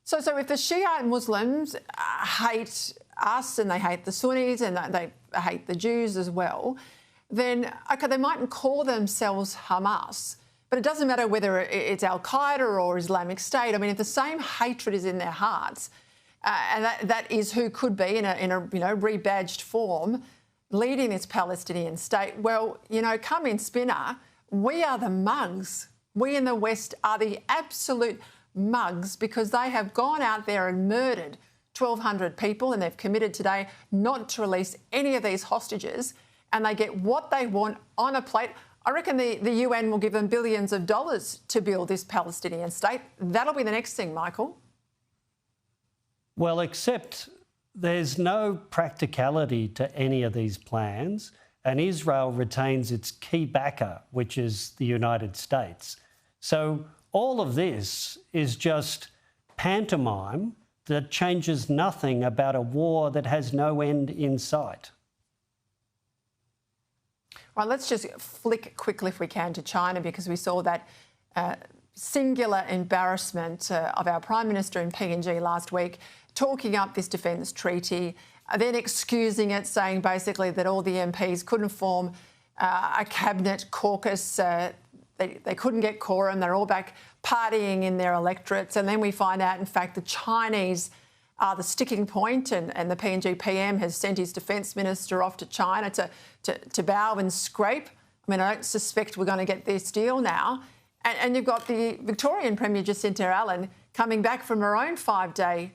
So if the Shia Muslims hate us and they hate the Sunnis and they hate the Jews as well, then, OK, they mightn't call themselves Hamas, but it doesn't matter whether it's Al-Qaeda or Islamic State. I mean, if the same hatred is in their hearts, and that is who could be in a rebadged form leading this Palestinian state, well, come in, Spinner, we are the mugs. We in the West are the absolute mugs because they have gone out there and murdered 1,200 people and they've committed today not to release any of these hostages, and they get what they want on a plate. I reckon the UN will give them billions of dollars to build this Palestinian state. That'll be the next thing, Michael. Well, except there's no practicality to any of these plans, and Israel retains its key backer, which is the United States. So all of this is just pantomime that changes nothing about a war that has no end in sight. Right, let's just flick quickly, if we can, to China, because we saw that singular embarrassment of our Prime Minister in PNG last week, talking up this defence treaty, then excusing it, saying basically that all the MPs couldn't form a cabinet caucus. They couldn't get quorum. They're all back partying in their electorates. And then we find out, in fact, the Chinese are the sticking point, and the PNG PM has sent his defence minister off to China to bow and scrape. I mean, I don't suspect we're going to get this deal now. And you've got the Victorian Premier Jacinta Allan coming back from her own 5-day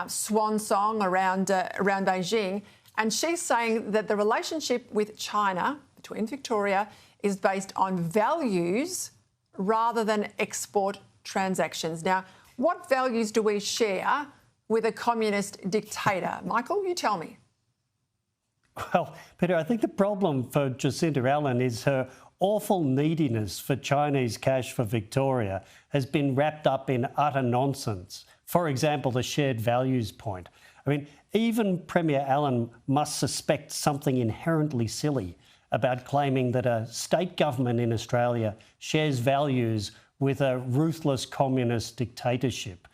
swan song around Beijing, and she's saying that the relationship with China, between Victoria, is based on values rather than export transactions. Now, what values do we share with a communist dictator? Michael, you tell me. Well, Peter, I think the problem for Jacinta Allan is her awful neediness for Chinese cash for Victoria has been wrapped up in utter nonsense. For example, the shared values point. I mean, even Premier Allan must suspect something inherently silly about claiming that a state government in Australia shares values with a ruthless communist dictatorship.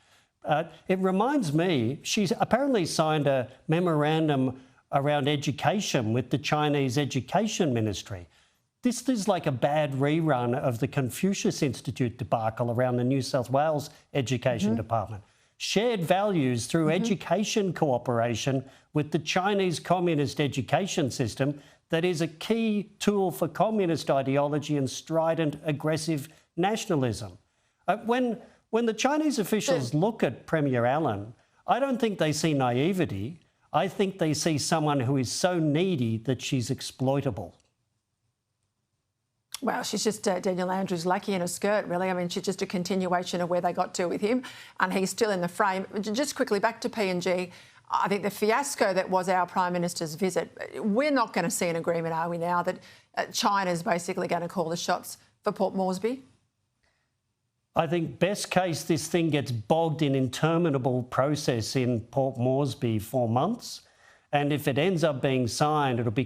It reminds me, she's apparently signed a memorandum around education with the Chinese Education Ministry. This is like a bad rerun of the Confucius Institute debacle around the New South Wales Education Department. Shared values through education cooperation with the Chinese communist education system that is a key tool for communist ideology and strident, aggressive nationalism. When the Chinese officials look at Premier Allan, I don't think they see naivety. I think they see someone who is so needy that she's exploitable. Well, she's just Daniel Andrews' lucky in a skirt, really. I mean, she's just a continuation of where they got to with him, and he's still in the frame. Just quickly, back to PNG. I think the fiasco that was our Prime Minister's visit, we're not going to see an agreement, are we, now, that China's basically going to call the shots for Port Moresby? I think best case, this thing gets bogged in interminable process in Port Moresby for months. And if it ends up being signed, it'll be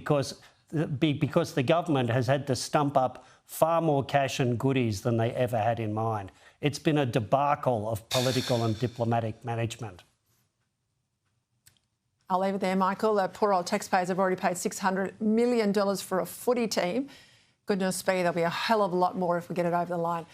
because the government has had to stump up far more cash and goodies than they ever had in mind. It's been a debacle of political and diplomatic management. I'll leave it there, Michael. Poor old taxpayers have already paid $600 million for a footy team. Goodness me, there'll be a hell of a lot more if we get it over the line.